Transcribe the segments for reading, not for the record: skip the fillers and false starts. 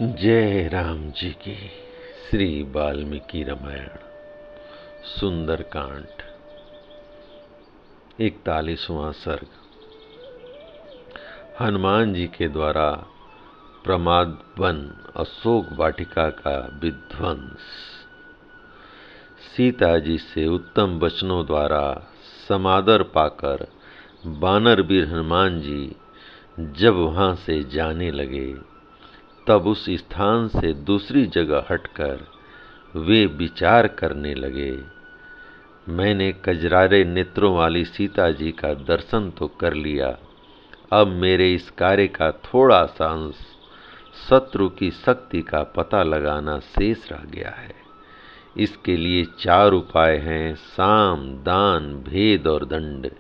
जय राम जी की। श्री वाल्मीकि रामायण सुंदरकांड 41वां सर्ग। हनुमान जी के द्वारा प्रमाद वन अशोक वाटिका का विध्वंस। सीता जी से उत्तम वचनों द्वारा समादर पाकर वानर वीर हनुमान जी जब वहां से जाने लगे, तब उस स्थान से दूसरी जगह हटकर वे विचार करने लगे। मैंने कजरारे नेत्रों वाली सीता जी का दर्शन तो कर लिया, अब मेरे इस कार्य का थोड़ा सा अंश शत्रु की शक्ति का पता लगाना शेष रह गया है। इसके लिए 4 उपाय हैं: साम, दान, भेद और दंड।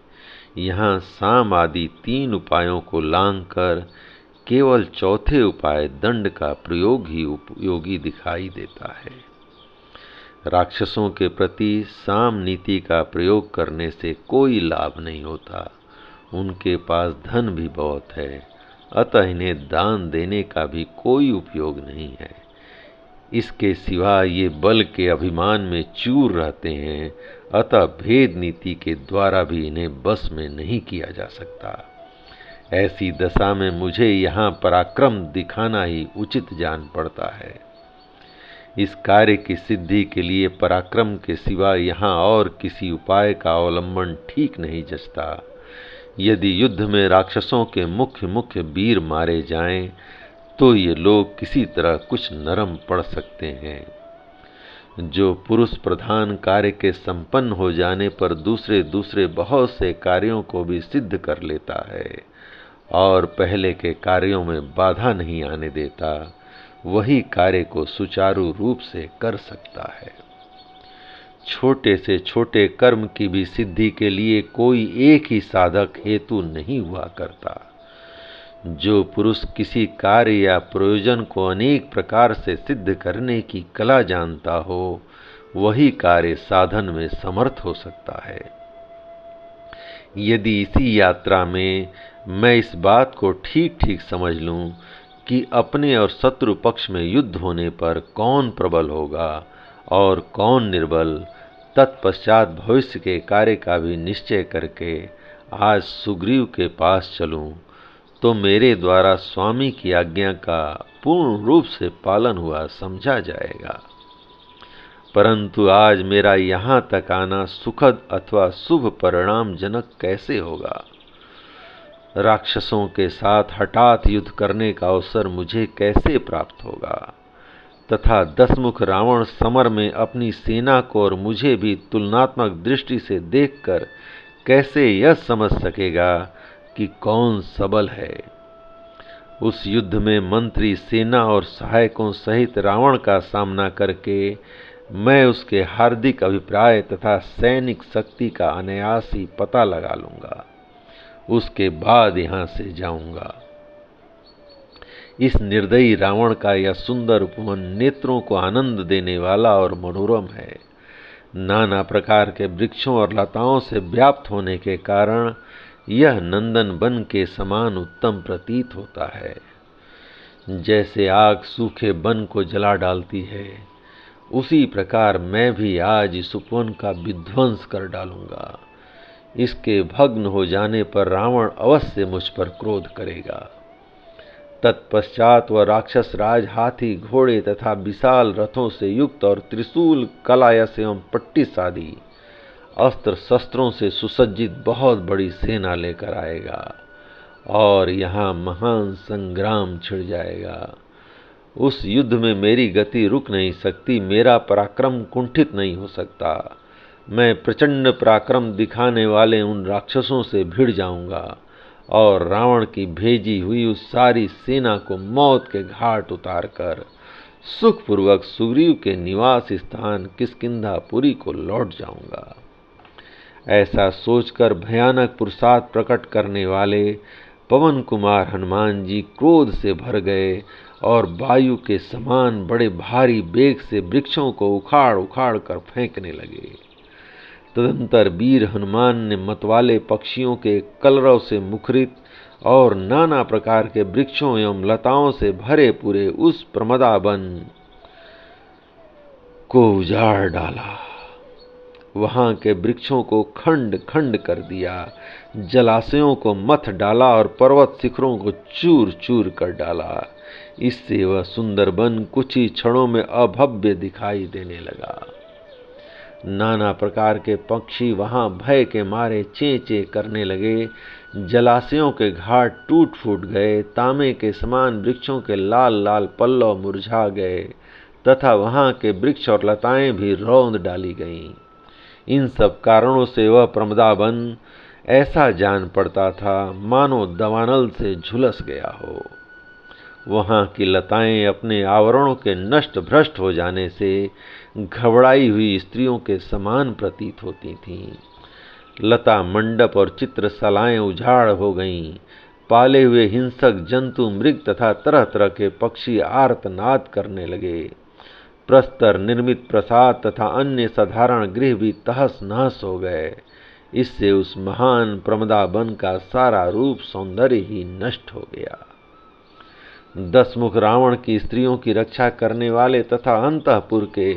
यहाँ साम आदि 3 उपायों को लांघकर केवल चौथे उपाय दंड का प्रयोग ही उपयोगी दिखाई देता है। राक्षसों के प्रति साम नीति का प्रयोग करने से कोई लाभ नहीं होता। उनके पास धन भी बहुत है, अतः इन्हें दान देने का भी कोई उपयोग नहीं है। इसके सिवा ये बल के अभिमान में चूर रहते हैं, अतः भेद नीति के द्वारा भी इन्हें बस में नहीं किया जा सकता। ऐसी दशा में मुझे यहाँ पराक्रम दिखाना ही उचित जान पड़ता है। इस कार्य की सिद्धि के लिए पराक्रम के सिवा यहाँ और किसी उपाय का अवलंबन ठीक नहीं जचता। यदि युद्ध में राक्षसों के मुख्य मुख्य वीर मारे जाएं, तो ये लोग किसी तरह कुछ नरम पड़ सकते हैं। जो पुरुष प्रधान कार्य के संपन्न हो जाने पर दूसरे दूसरे बहुत से कार्यों को भी सिद्ध कर लेता है और पहले के कार्यों में बाधा नहीं आने देता, वही कार्य को सुचारू रूप से कर सकता है। छोटे से छोटे कर्म की भी सिद्धि के लिए कोई एक ही साधक हेतु नहीं हुआ करता। जो पुरुष किसी कार्य या प्रयोजन को अनेक प्रकार से सिद्ध करने की कला जानता हो, वही कार्य साधन में समर्थ हो सकता है। यदि इसी यात्रा में मैं इस बात को ठीक ठीक समझ लूं कि अपने और शत्रु पक्ष में युद्ध होने पर कौन प्रबल होगा और कौन निर्बल, तत्पश्चात भविष्य के कार्य का भी निश्चय करके आज सुग्रीव के पास चलूं, तो मेरे द्वारा स्वामी की आज्ञा का पूर्ण रूप से पालन हुआ समझा जाएगा। परंतु आज मेरा यहाँ तक आना सुखद अथवा शुभ परिणाम जनक कैसे होगा? राक्षसों के साथ हठात युद्ध करने का अवसर मुझे कैसे प्राप्त होगा तथा 10 मुख रावण समर में अपनी सेना को और मुझे भी तुलनात्मक दृष्टि से देखकर कैसे यह समझ सकेगा कि कौन सबल है? उस युद्ध में मंत्री, सेना और सहायकों सहित रावण का सामना करके मैं उसके हार्दिक अभिप्राय तथा सैनिक शक्ति का अनायास ही पता लगा लूंगा। उसके बाद यहाँ से जाऊंगा। इस निर्दयी रावण का यह सुंदर उपवन नेत्रों को आनंद देने वाला और मनोरम है। नाना प्रकार के वृक्षों और लताओं से व्याप्त होने के कारण यह नंदन वन के समान उत्तम प्रतीत होता है। जैसे आग सूखे वन को जला डालती है, उसी प्रकार मैं भी आज इस उपवन का विध्वंस कर डालूंगा। इसके भग्न हो जाने पर रावण अवश्य मुझ पर क्रोध करेगा। तत्पश्चात वह राक्षस राज हाथी, घोड़े तथा विशाल रथों से युक्त और त्रिशूल, कलायस एवं पट्टिस आदि अस्त्र शस्त्रों से सुसज्जित बहुत बड़ी सेना लेकर आएगा और यहाँ महान संग्राम छिड़ जाएगा। उस युद्ध में मेरी गति रुक नहीं सकती, मेरा पराक्रम कुंठित नहीं हो सकता। मैं प्रचंड पराक्रम दिखाने वाले उन राक्षसों से भिड़ जाऊंगा और रावण की भेजी हुई उस सारी सेना को मौत के घाट उतारकर सुखपूर्वक सुग्रीव के निवास स्थान किष्किंधापुरी को लौट जाऊंगा। ऐसा सोचकर भयानक पुरुषार्थ प्रकट करने वाले पवन कुमार हनुमान जी क्रोध से भर गए और वायु के समान बड़े भारी वेग से वृक्षों को उखाड़ उखाड़ कर फेंकने लगे। तदंतर वीर हनुमान ने मतवाले पक्षियों के कलरव से मुखरित और नाना प्रकार के वृक्षों एवं लताओं से भरे पूरे उस प्रमदा वन को उजाड़ डाला। वहां के वृक्षों को खंड खंड कर दिया, जलाशयों को मथ डाला और पर्वत शिखरों को चूर चूर कर डाला। इससे वह सुंदर वन कुछ ही क्षणों में अभव्य दिखाई देने लगा। नाना प्रकार के पक्षी वहां भय के मारे चें चें करने लगे। जलाशयों के घाट टूट फूट गए, तांबे के समान वृक्षों के लाल लाल पल्लव मुरझा गए तथा वहां के वृक्ष और लताएं भी रौंद डाली गईं। इन सब कारणों से वह प्रमदा वन ऐसा जान पड़ता था मानो दवानल से झुलस गया हो। वहां की लताएं अपने आवरणों के नष्ट भ्रष्ट हो जाने से घबराई हुई स्त्रियों के समान प्रतीत होती थीं। लता मंडप और चित्रशालाएं उजाड़ हो गईं। पाले हुए हिंसक जंतु, मृग तथा तरह तरह के पक्षी आर्तनाद करने लगे। प्रस्तर निर्मित प्रसाद तथा अन्य साधारण गृह भी तहस नहस हो गए। इससे उस महान प्रमदा वन का सारा रूप सौंदर्य ही नष्ट हो गया। 10 मुख रावण की स्त्रियों की रक्षा करने वाले तथा अंतःपुर के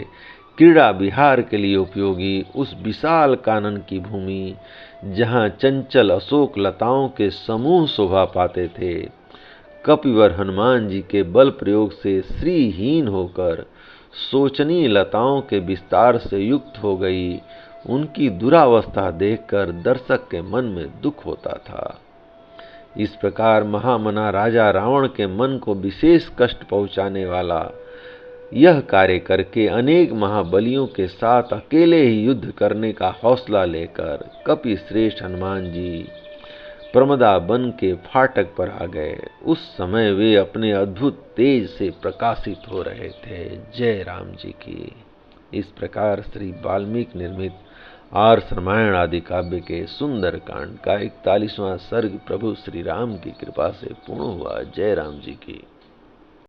क्रीड़ा विहार के लिए उपयोगी उस विशाल कानन की भूमि, जहाँ चंचल अशोक लताओं के समूह शोभा पाते थे, कपिवर हनुमान जी के बल प्रयोग से श्रीहीन होकर शोचनीय लताओं के विस्तार से युक्त हो गई। उनकी दुरावस्था देखकर दर्शक के मन में दुख होता था। इस प्रकार महामना राजा रावण के मन को विशेष कष्ट पहुंचाने वाला यह कार्य करके अनेक महाबलियों के साथ अकेले ही युद्ध करने का हौसला लेकर कपि श्रेष्ठ हनुमान जी प्रमदा वन के फाटक पर आ गए। उस समय वे अपने अद्भुत तेज से प्रकाशित हो रहे थे। जय राम जी की। इस प्रकार श्री वाल्मीकि निर्मित आर्ष रामायण आदि काव्य के सुंदर कांड का 41वां सर्ग प्रभु श्री राम की कृपा से पूर्ण हुआ। जय राम जी की।